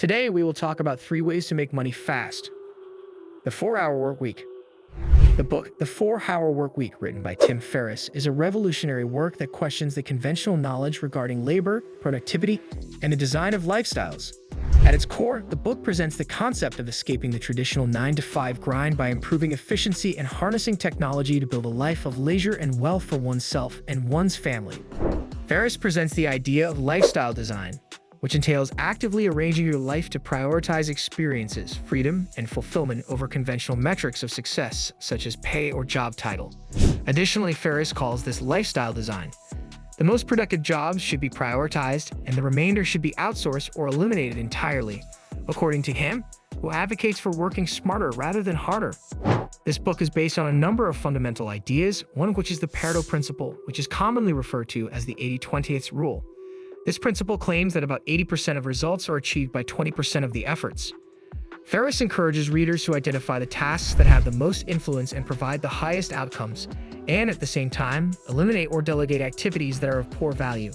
Today, we will talk about 3 ways to make money fast. The 4-Hour Workweek. The book, The 4-Hour Workweek, written by Tim Ferriss, is a revolutionary work that questions the conventional knowledge regarding labor, productivity, and the design of lifestyles. At its core, the book presents the concept of escaping the traditional 9-to-5 grind by improving efficiency and harnessing technology to build a life of leisure and wealth for oneself and one's family. Ferriss presents the idea of lifestyle design, which entails actively arranging your life to prioritize experiences, freedom, and fulfillment over conventional metrics of success, such as pay or job title. Additionally, Ferriss calls this lifestyle design. The most productive jobs should be prioritized, and the remainder should be outsourced or eliminated entirely, according to him, who advocates for working smarter rather than harder. This book is based on a number of fundamental ideas, one of which is the Pareto principle, which is commonly referred to as the 80-20 rule. This principle claims that about 80% of results are achieved by 20% of the efforts. Ferriss encourages readers to identify the tasks that have the most influence and provide the highest outcomes, and at the same time, eliminate or delegate activities that are of poor value.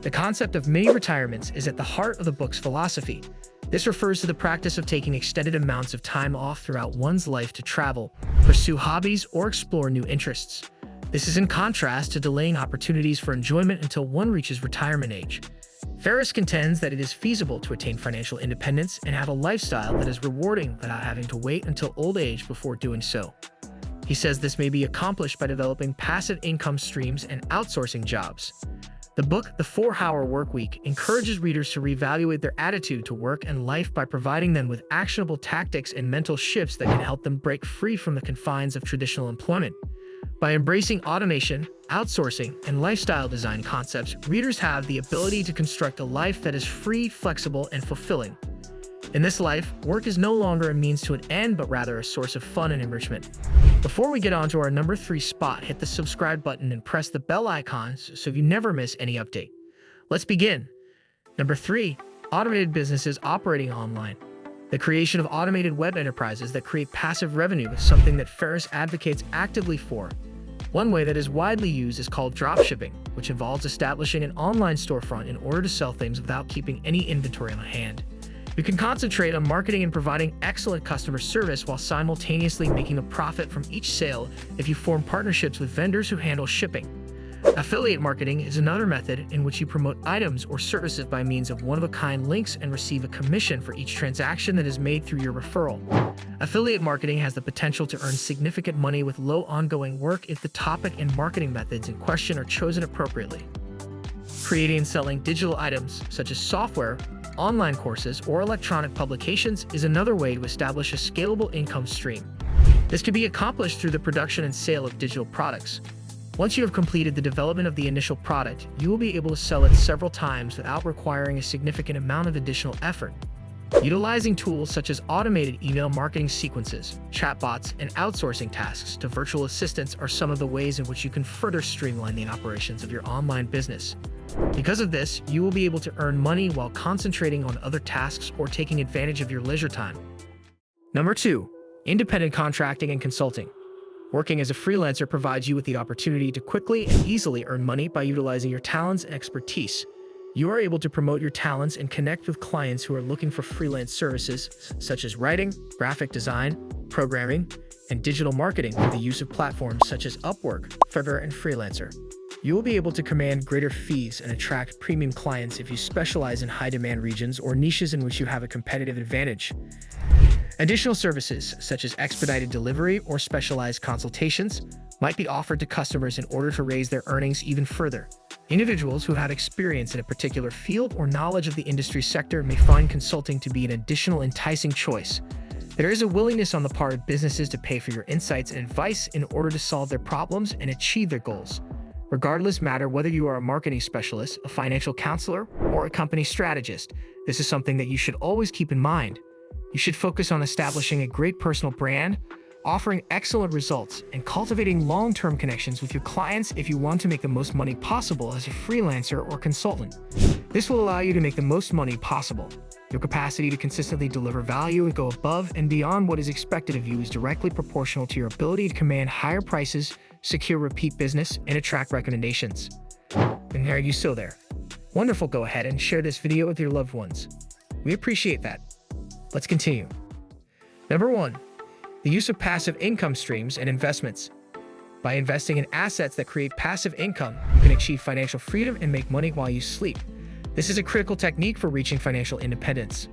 The concept of mini retirements is at the heart of the book's philosophy. This refers to the practice of taking extended amounts of time off throughout one's life to travel, pursue hobbies, or explore new interests. This is in contrast to delaying opportunities for enjoyment until one reaches retirement age. Ferriss contends that it is feasible to attain financial independence and have a lifestyle that is rewarding without having to wait until old age before doing so. He says this may be accomplished by developing passive income streams and outsourcing jobs. The book, The 4-Hour Workweek, encourages readers to reevaluate their attitude to work and life by providing them with actionable tactics and mental shifts that can help them break free from the confines of traditional employment. By embracing automation, outsourcing, and lifestyle design concepts, readers have the ability to construct a life that is free, flexible, and fulfilling. In this life, work is no longer a means to an end, but rather a source of fun and enrichment. Before we get on to our number 3 spot, hit the subscribe button and press the bell icon so you never miss any update. Let's begin. Number 3, automated businesses operating online. The creation of automated web enterprises that create passive revenue is something that Ferriss advocates actively for. One way that is widely used is called dropshipping, which involves establishing an online storefront in order to sell things without keeping any inventory on hand. You can concentrate on marketing and providing excellent customer service while simultaneously making a profit from each sale if you form partnerships with vendors who handle shipping. Affiliate marketing is another method in which you promote items or services by means of one-of-a-kind links and receive a commission for each transaction that is made through your referral. Affiliate marketing has the potential to earn significant money with low ongoing work if the topic and marketing methods in question are chosen appropriately. Creating and selling digital items, such as software, online courses, or electronic publications, is another way to establish a scalable income stream. This can be accomplished through the production and sale of digital products. Once you have completed the development of the initial product, you will be able to sell it several times without requiring a significant amount of additional effort. Utilizing tools such as automated email marketing sequences, chatbots, and outsourcing tasks to virtual assistants are some of the ways in which you can further streamline the operations of your online business. Because of this, you will be able to earn money while concentrating on other tasks or taking advantage of your leisure time. Number 2, independent contracting and consulting. Working as a freelancer provides you with the opportunity to quickly and easily earn money by utilizing your talents and expertise. You are able to promote your talents and connect with clients who are looking for freelance services such as writing, graphic design, programming, and digital marketing through the use of platforms such as Upwork, Fiverr, and Freelancer. You will be able to command greater fees and attract premium clients if you specialize in high-demand regions or niches in which you have a competitive advantage. Additional services, such as expedited delivery or specialized consultations, might be offered to customers in order to raise their earnings even further. Individuals who have experience in a particular field or knowledge of the industry sector may find consulting to be an additional enticing choice. There is a willingness on the part of businesses to pay for your insights and advice in order to solve their problems and achieve their goals. Regardless matter whether you are a marketing specialist, a financial counselor, or a company strategist, this is something that you should always keep in mind. You should focus on establishing a great personal brand, offering excellent results, and cultivating long-term connections with your clients if you want to make the most money possible as a freelancer or consultant. This will allow you to make the most money possible. Your capacity to consistently deliver value and go above and beyond what is expected of you is directly proportional to your ability to command higher prices, secure repeat business, and attract recommendations. And are you still there? Wonderful, go ahead and share this video with your loved ones. We appreciate that. Let's continue. Number 1. The use of passive income streams and investments. By investing in assets that create passive income, you can achieve financial freedom and make money while you sleep. This is a critical technique for reaching financial independence.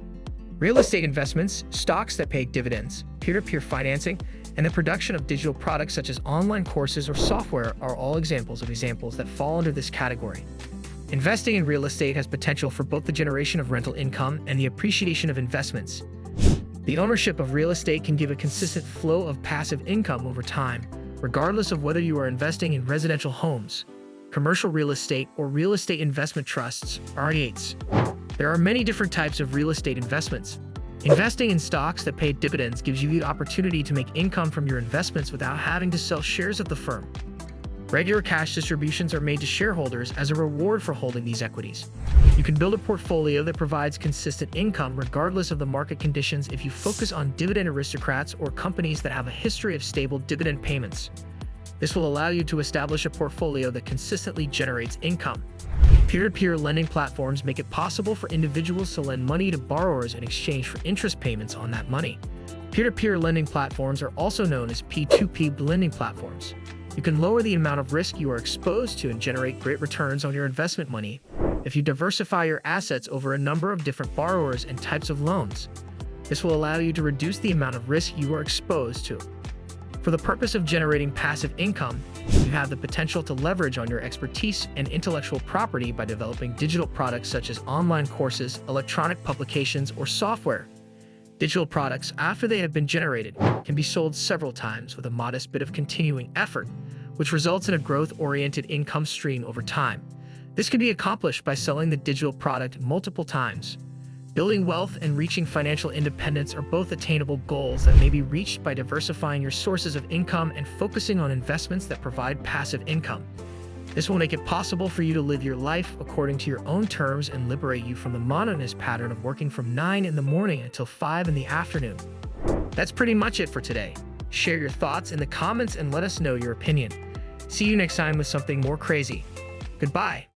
Real estate investments, stocks that pay dividends, peer-to-peer financing, and the production of digital products such as online courses or software are all examples that fall under this category. Investing in real estate has potential for both the generation of rental income and the appreciation of investments. The ownership of real estate can give a consistent flow of passive income over time, regardless of whether you are investing in residential homes, commercial real estate, or real estate investment trusts, REITs. There are many different types of real estate investments. Investing in stocks that pay dividends gives you the opportunity to make income from your investments without having to sell shares of the firm. Regular cash distributions are made to shareholders as a reward for holding these equities. You can build a portfolio that provides consistent income regardless of the market conditions if you focus on dividend aristocrats or companies that have a history of stable dividend payments. This will allow you to establish a portfolio that consistently generates income. Peer-to-peer lending platforms make it possible for individuals to lend money to borrowers in exchange for interest payments on that money. Peer-to-peer lending platforms are also known as P2P lending platforms. You can lower the amount of risk you are exposed to and generate great returns on your investment money if you diversify your assets over a number of different borrowers and types of loans. This will allow you to reduce the amount of risk you are exposed to. For the purpose of generating passive income, you have the potential to leverage on your expertise and intellectual property by developing digital products such as online courses, electronic publications, or software. Digital products, after they have been generated, can be sold several times with a modest bit of continuing effort, which results in a growth-oriented income stream over time. This can be accomplished by selling the digital product multiple times. Building wealth and reaching financial independence are both attainable goals that may be reached by diversifying your sources of income and focusing on investments that provide passive income. This will make it possible for you to live your life according to your own terms and liberate you from the monotonous pattern of working from 9 in the morning until 5 in the afternoon. That's pretty much it for today. Share your thoughts in the comments and let us know your opinion. See you next time with something more crazy. Goodbye.